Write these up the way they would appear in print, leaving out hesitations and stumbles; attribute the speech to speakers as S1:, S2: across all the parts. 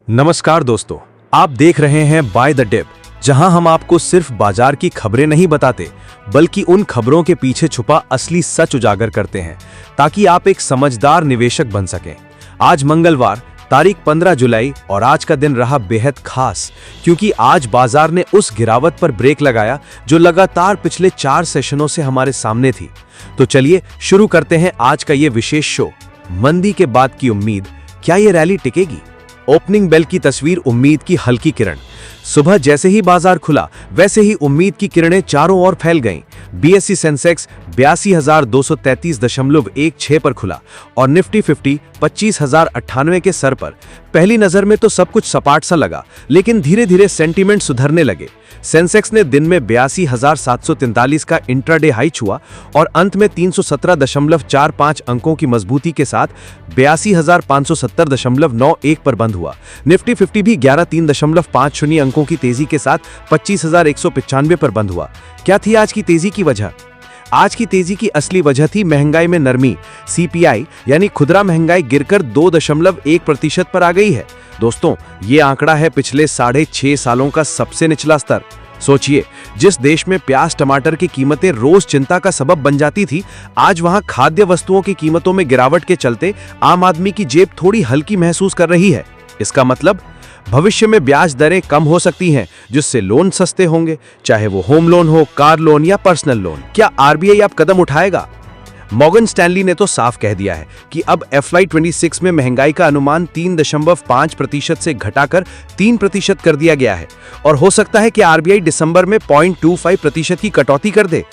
S1: नमस्कार दोस्तों, आप देख रहे हैं बाय द डिप, जहां हम आपको सिर्फ बाजार की खबरें नहीं बताते बल्कि उन खबरों के पीछे छुपा असली सच उजागर करते हैं ताकि आप एक समझदार निवेशक बन सकें। आज मंगलवार तारीख 15 जुलाई और आज का दिन रहा बेहद खास क्योंकि आज बाजार ने उस गिरावट पर ब्रेक लगाया जो लगातार पिछले 4 सेशनों से हमारे सामने थी। तो चलिए शुरू करते हैं आज का ये विशेष शो। मंदी के बाद की उम्मीद, क्या ये रैली टिकेगी? ओपनिंग बेल की तस्वीर उम्मीद की हल्की किरण। सुबह जैसे ही बाजार खुला वैसे ही उम्मीद की किरणें चारों ओर फैल गईं। बीएसई सेंसेक्स 82,233.16 पर खुला और निफ्टी 50 25,098 के सर पर। पहली नजर में तो सब कुछ सपाट सा लगा, लेकिन धीरे धीरे सेंटीमेंट सुधरने लगे। सेंसेक्स ने दिन में 82,743 का इंट्राडे हाई छुआ और अंत में 317.45 अंकों की मजबूती के साथ 82,570.91 पर बंद हुआ। निफ्टी 50 भी 11,350 अंकों की तेजी के साथ 25,195 पर बंद हुआ। क्या थी आज की तेजी की वजह? आज की तेजी की असली वजह थी महंगाई में नरमी। सीपीआई यानी खुदरा महंगाई गिरकर 2.1% पर आ गई है। दोस्तों, ये आंकड़ा है पिछले 6.5 सालों का सबसे निचला स्तर। सोचिए, जिस देश में प्याज टमाटर की कीमतें रोज चिंता का सबब बन जाती थी, आज वहां खाद्य वस्तुओं की कीमतों में गिरावट के चलते आम आदमी की जेब थोड़ी हल्की महसूस कर रही है। इसका मतलब भविष्य में ब्याज दरें कम हो सकती हैं, जिससे लोन सस्ते होंगे, चाहे वो होम लोन हो, कार लोन या पर्सनल लोन। क्या आरबीआई अब कदम उठाएगा? मॉर्गन स्टैनली ने तो साफ कह दिया है कि अब FY26 में महंगाई का अनुमान 3.5% से घटाकर 3% कर दिया गया है और हो सकता है कि आरबीआई दिसंबर में 0.25% की कटौती कर दे।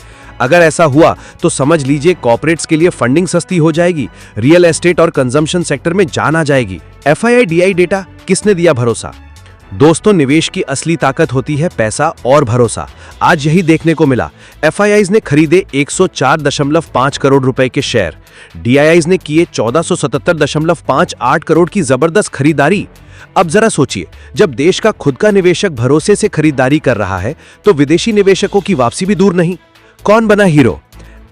S1: अगर ऐसा हुआ तो समझ लीजिए कॉर्पोरेट्स के लिए फंडिंग सस्ती हो जाएगी, रियल एस्टेट और कंजम्पशन सेक्टर में जान आ जाएगी। FII डेटा किसने दिया भरोसा? दोस्तों, निवेश की असली ताकत होती है पैसा और भरोसा। आज यही देखने को मिला। FIIs ने खरीदे 104.5 करोड़ रुपए के शेयर, DIIs ने किए 1477.58 करोड़ की जबरदस्त खरीदारी। अब जरा सोचिए, जब देश का खुद का निवेशक भरोसे से खरीदारी कर रहा है तो विदेशी निवेशकों की वापसी भी दूर नहीं। कौन बना हीरो?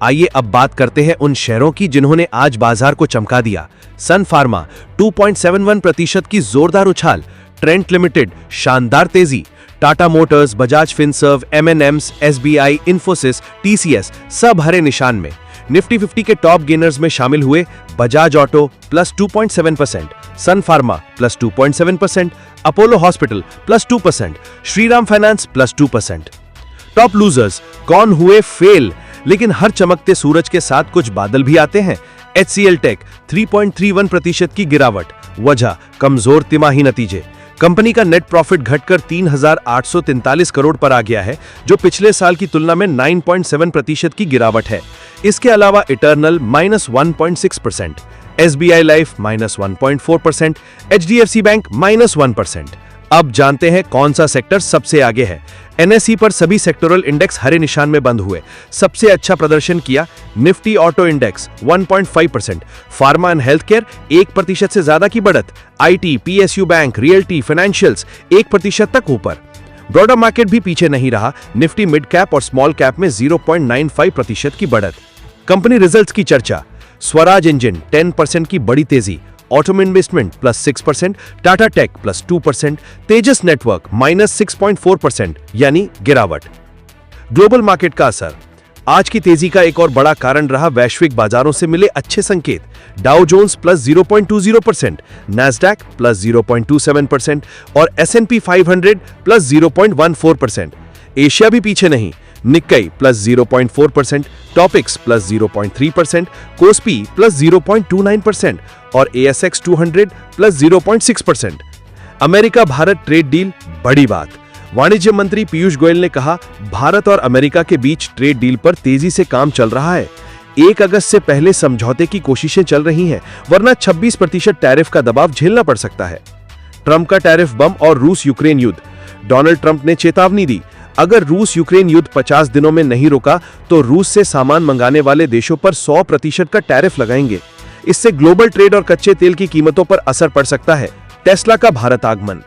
S1: आइए अब बात करते हैं उन शेयरों की जिन्होंने आज बाजार को चमका दिया। सन फार्मा 2.71% की जोरदार उछाल, ट्रेंट लिमिटेड शानदार तेजी, Tata Motors, Bajaj Finserv, M&Ms, SBI, Infosys, TCS सब हरे निशान में। निफ्टी 50 के टॉप गेनर्स में शामिल हुए Bajaj auto plus 2.7%, Sun Pharma plus 2.7%, Apollo hospital plus 2%, Shriram finance plus 2%। Top losers कौन हुए फेल? लेकिन हर चमकते सूरज के साथ कुछ बादल भी आते हैं। HCL टेक 3.31% की गिरावट, वजह कमजोर तिमाही नतीजे। कंपनी का नेट प्रॉफिट घटकर 3,843 करोड़ पर आ गया है, जो पिछले साल की तुलना में 9.7% की गिरावट है। इसके अलावा eternal -1.6%, SBI life -1.4%, HDFC bank -1%। अब जानते हैं कौन सा सेक्टर सबसे आगे है। NSE पर सभी सेक्टोरल इंडेक्स हरे निशान में बंद हुए। सबसे अच्छा प्रदर्शन किया Nifty auto index 1.5%, pharma and health care 1% से ज्यादा की बढ़त, IT, PSU bank, realty, financials 1% तक ऊपर। ब्रॉडर मार्केट भी पीछे नहीं रहा। निफ्टी मिड कैप और स्मॉल कैप में 0.95% की बढ़त। कंपनी रिजल्ट्स की चर्चा, स्वराज इंजन 10% की बड़ी तेजी, ऑटोम इन्वेस्टमेंट +6%, टाटा टेक +2%, तेजस नेटवर्क -6.4% यानी गिरावट। ग्लोबल मार्केट का असर, आज की तेजी का एक और बड़ा कारण रहा वैश्विक बाजारों से मिले अच्छे संकेत। डाउ जोन्स +0.20%, नैस्डैक +0.27% और S&P 500 +0.14%। एशिया भी पीछे नहीं, निक्केई +0.4%, टॉपिक्स +0.3%, कोस्पी +0.29% और ASX 200 +0.6%। America Bharat trade deal बड़ी बात। वाणिज्य मंत्री पीयूष गोयल ने कहा, भारत और अमेरिका के बीच ट्रेड डील पर तेजी से काम चल रहा है। 1 अगस्त से पहले समझौते की कोशिशें चल रही हैं, वरना 26% टैरिफ का दबाव झेलना पड़ सकता है। ट्रंप का टैरिफ बम और रूस यूक्रेन युद्ध, डोनाल्ड ट्रंप ने चेतावनी दी, अगर रूस यूक्रेन युद्ध 50 दिनों में नहीं रुका तो रूस से सामान मंगाने वाले देशों पर 100% का टैरिफ लगाएंगे। इससे ग्लोबल ट्रेड और कच्चे तेल की कीमतों पर असर पड़ सकता है। टेस्ला का भारत आगमन,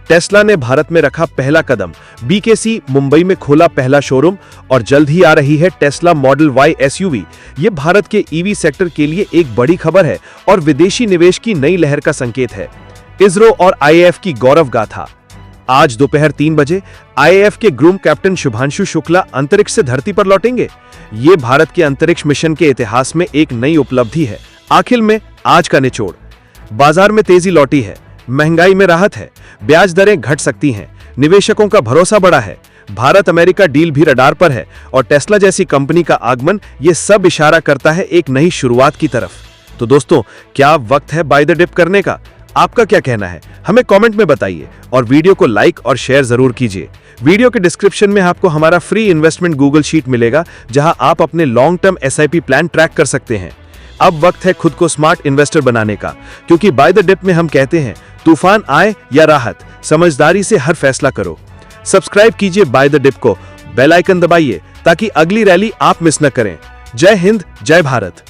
S1: टेस्ला ने भारत में रखा पहला कदम। BKC मुंबई में खोला पहला शोरूम और जल्द ही आ रही है टेस्ला मॉडल Y SUV। ये भारत के EV सेक्टर के लिए एक बड़ी खबर है और विदेशी निवेश की नई लहर का संकेत है। इसरो और आईएएफ की गौरव गाथा। आज दोपहर 3 बजे आईएएफ के ग्रूम कैप्टन शुभांशु शुक्ला अंतरिक्ष से धरती पर लौटेंगे। ये भारत के अंतरिक्ष मिशन के इतिहास में एक नई उपलब्धि है। आखिर में आज का निचोड़। बाजार में तेजी लौटी है, महंगाई में राहत है, ब्याज दरें घट सकती हैं, निवेशकों का भरोसा बढ़ा है, भारत अमेरिका डील भी रडार पर है और टेस्ला जैसी कंपनी का आगमन, ये सब इशारा करता है एक नई शुरुआत की तरफ। तो दोस्तों, क्या वक्त है बाय द डिप करने का? आपका क्या कहना है, हमें कमेंट में बताइए और वीडियो को लाइक और शेयर जरूर कीजिए। वीडियो के डिस्क्रिप्शन में आपको हमारा फ्री इन्वेस्टमेंट गूगल शीट मिलेगा, जहां आप अपने long term SIP plan track कर सकते हैं। अब वक्त है खुद को स्मार्ट इन्वेस्टर बनाने का, क्योंकि बाय द डिप में हम कहते हैं, तूफान आए या राहत, समझदारी से हर फैसला करो। सब्सक्राइब कीजिए बाय द डिप को, बेल आइकन दबाइए ताकि अगली रैली आप मिस न करें। जय हिंद, जय भारत।